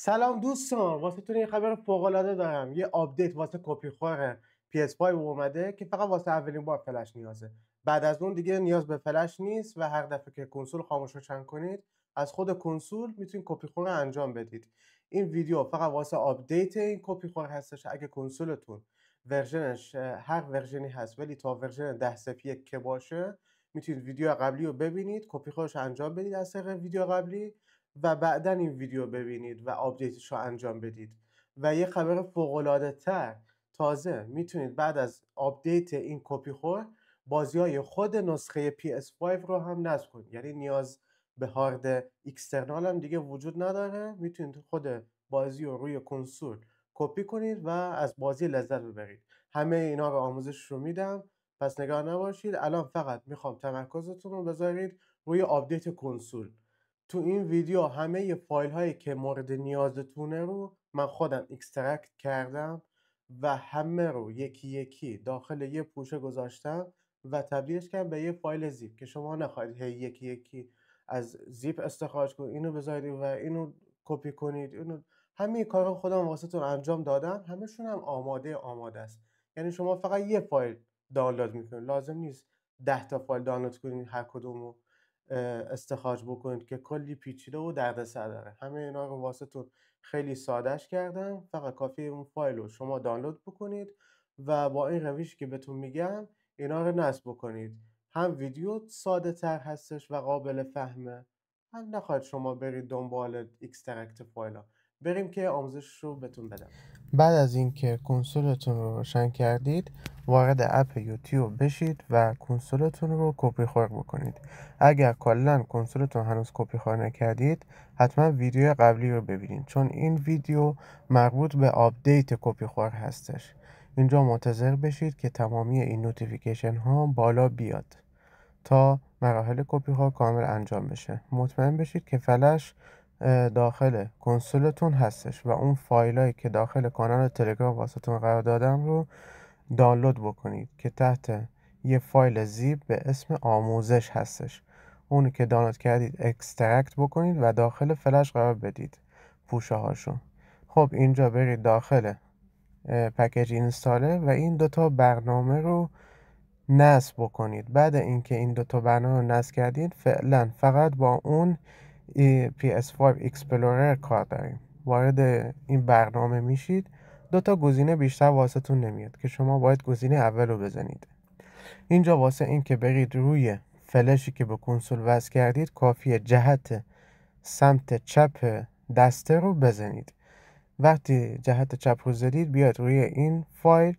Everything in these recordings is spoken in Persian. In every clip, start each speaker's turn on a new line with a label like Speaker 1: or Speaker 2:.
Speaker 1: سلام دوستان، واسهتون یه خبر فوق‌العاده دارم. یه آپدیت واسه کپی خور PS5 اومده که فقط واسه اولین بار فلش نیازه. بعد از اون دیگه نیاز به فلش نیست و هر دفعه که کنسول خاموش روشن کنید از خود کنسول میتونید کپی خور رو انجام بدید. این ویدیو فقط واسه آپدیت این کپی خور هستش. اگه کنسولتون ورژنش هر ورژنی هست ولی تا ورژن 10.1 که باشه میتونید ویدیو قبلی رو ببینید، کپی خورش انجام بدید از طریق ویدیو قبلی و بعدا این ویدیو ببینید و آپدیتش رو انجام بدید. و یه خبر فوق‌العاده تر، تازه میتونید بعد از آپدیت این کپی خور بازی‌های خود نسخه PS5 رو هم نصب کنید. یعنی نیاز به هارد اکسترنال هم دیگه وجود نداره. میتونید خود بازی رو روی کنسول کپی کنید و از بازی لذت ببرید. همه اینا رو آموزش رو میدم، پس نگران نباشید. الان فقط میخوام تمرکزتون رو بذارید روی آپدیت کنسول. تو این ویدیو همه فایل هایی که مورد نیازتونه رو من خودم اکسترکت کردم و همه رو یکی یکی داخل یه پوشه گذاشتم و تبدیلش کردم به یه فایل زیپ که شما نخواهید هی یکی یکی از زیپ استخراج کنید، اینو بذارید و اینو کپی کنید. اینو همه کارا خودم واسهتون انجام دادم. همشون هم آماده است. یعنی شما فقط یه فایل دانلود میکنید، لازم نیست 10 تا فایل دانلود کنید هر کدومو استخراج بکنید که کلی پیچیده و دردسر داره. همه اینا رو واسهتون خیلی سادهش کردم. فقط کافیه اون فایل رو شما دانلود بکنید و با این روشی که بهتون میگم اینا رو نصب بکنید. هم ویدیو ساده تر هستش و قابل فهمه، هم نخواهید شما برید دنبال اکسترکت فایل ها. بریم که آموزش رو بهتون بدم. بعد از اینکه کنسولتون رو روشن کردید وارد اپ یوتیوب بشید و کنسولتون رو کپی خور بکنید. اگر کلا کنسولتون هنوز کپی خور نکردید حتما ویدیو قبلی رو ببینید، چون این ویدیو مربوط به آپدیت کپی خور هستش. اینجا منتظر بشید که تمامی این نوتیفیکیشن ها بالا بیاد تا مراحل کپی خور کامل انجام بشه. مطمئن بشید که فلش داخل کنسولتون هستش و اون فایلایی که داخل کانال تلگرام واسهتون قرار دادم رو دانلود بکنید که تحت یه فایل زیپ به اسم آموزش هستش. اونی که دانلود کردید اکسترکت بکنید و داخل فلش قرار بدید پوشه هاشو. خب اینجا برید داخل پکیج اینستاله و این دوتا برنامه رو نصب بکنید. بعد اینکه این دوتا برنامه رو نصب کردید فعلا فقط با اون PS5 اکسپلورر کار داریم. وارد این برنامه میشید، دوتا گزینه بیشتر واسهتون نمیاد که شما باید گزینه اول رو بزنید. اینجا واسه این که برید روی فلشی که به کنسول وصل کردید کافیه جهت سمت چپ دسته رو بزنید. وقتی جهت چپ رو زدید بیاید روی این فایل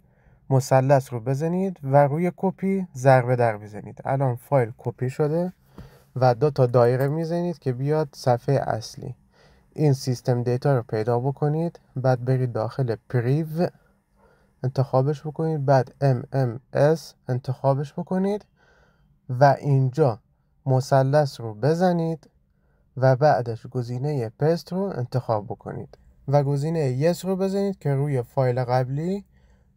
Speaker 1: مثلث رو بزنید و روی کپی ضربه در بزنید. الان فایل کپی شده و دو تا دایره میزنید که بیاد صفحه اصلی. این سیستم دیتا رو پیدا بکنید، بعد برید داخل پریو انتخابش بکنید، بعد MMS انتخابش بکنید و اینجا مثلث رو بزنید و بعدش گزینه پست رو انتخاب بکنید و گزینه yes رو بزنید که روی فایل قبلی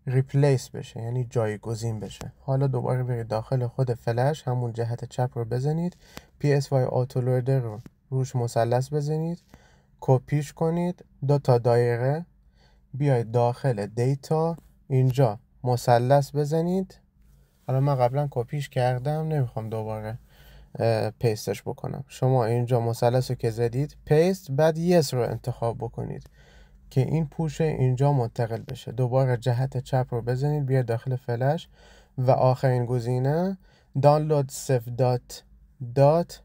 Speaker 1: ریپلیس بشه، یعنی جایگزین بشه. حالا دوباره برید داخل خود فلش، همون جهت چپ رو بزنید، PS5 آتولودر رو روش مثلث بزنید، کپیش کنید، دو تا دایره بیاید داخل دیتا، اینجا مثلث بزنید. حالا من قبلا کپیش کردم نمیخوام دوباره پیستش بکنم. شما اینجا مثلث رو که زدید پیست، بعد یس رو انتخاب بکنید که این پوشه اینجا منتقل بشه. دوباره جهت چپ رو بزنید بیاید داخل فلش و آخرین گزینه دانلود سف دات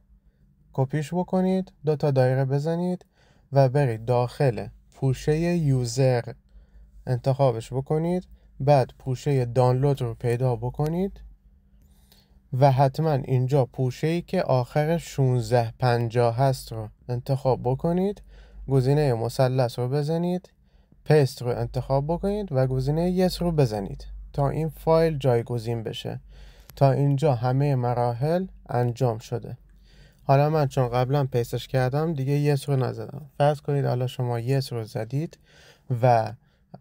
Speaker 1: کپیش بکنید، دو تا دایره بزنید و برید داخل پوشه یوزر انتخابش بکنید، بعد پوشه دانلود رو پیدا بکنید و حتما اینجا پوشه‌ای که آخر 1650 هست رو انتخاب بکنید، گزینه مثلث رو بزنید، پیست رو انتخاب بکنید و گزینه یس رو بزنید تا این فایل جایگزین بشه. تا اینجا همه مراحل انجام شده. حالا من چون قبلا پیستش کردم دیگه یس رو نزدم. فرض کنید حالا شما یس رو زدید و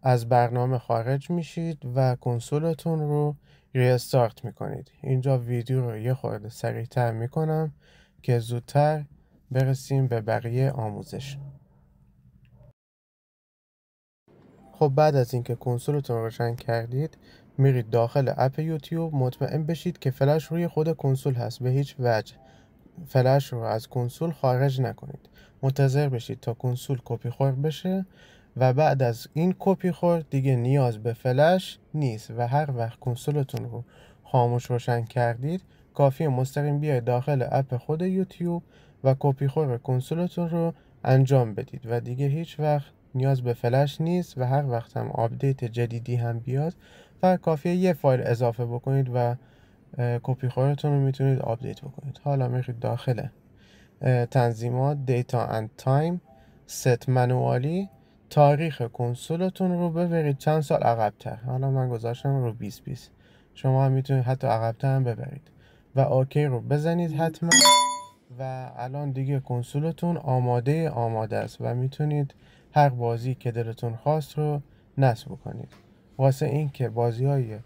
Speaker 1: از برنامه خارج میشید و کنسولتون رو ریستارت میکنید. اینجا ویدیو رو یه خورده سریعتر میکنم که زودتر برسیم به بقیه آموزش. خب بعد از اینکه کنسولتون رو روشن کردید میرید داخل اپ یوتیوب، مطمئن بشید که فلش روی خود کنسول هست، به هیچ وجه فلش رو از کنسول خارج نکنید. منتظر بشید تا کنسول کپی خور بشه و بعد از این کپی خور دیگه نیاز به فلش نیست و هر وقت کنسولتون رو خاموش روشن کردید کافیه مستقیم بیاید داخل اپ خود یوتیوب و کپی خور کنسولتون رو انجام بدید و دیگه هیچ وقت نیاز به فلش نیست و هر وقت هم آپدیت جدیدی هم بیاد فقط کافیه یه فایل اضافه بکنید و کپی خورتون رو میتونید آپدیت بکنید. حالا میرید داخل تنظیمات دیتا اند تایم، ست منوالی، تاریخ کنسولتون رو ببرید چند سال عقب‌تر. حالا من گذاشتم رو 2020، شما هم میتونید حتی عقب‌تر هم ببرید و اوکی رو بزنید حتما و الان دیگه کنسولتون آماده است و میتونید هر بازی که دلتون خواست رو نصب کنید. واسه این که بازی های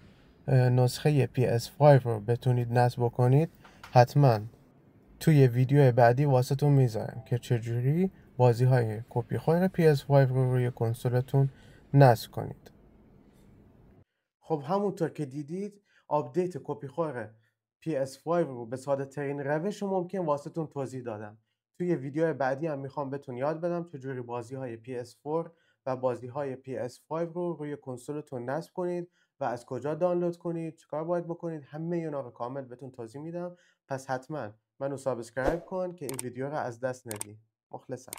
Speaker 1: نسخه PS5 رو بتونید نصب کنید حتما توی ویدیو بعدی واسه تون میذارم که چجوری بازی های کپی خور PS5 رو روی کنسولتون نصب کنید. خب همونطور که دیدید آپدیت کپی خور PS5 رو به ساده ترین روش ممکن واسه تون توضیح دادم. توی ویدیو بعدی هم میخوام بهتون یاد بدم چجوری بازی های PS4 و بازی های PS5 رو روی کنسولتون نصب کنید و از کجا دانلود کنید، چیکار باید بکنید، همه اینا رو کامل بهتون توضیح میدم. پس حتما منو سابسکرایب کن که این ویدیو رو از دست ندی. مخلصم.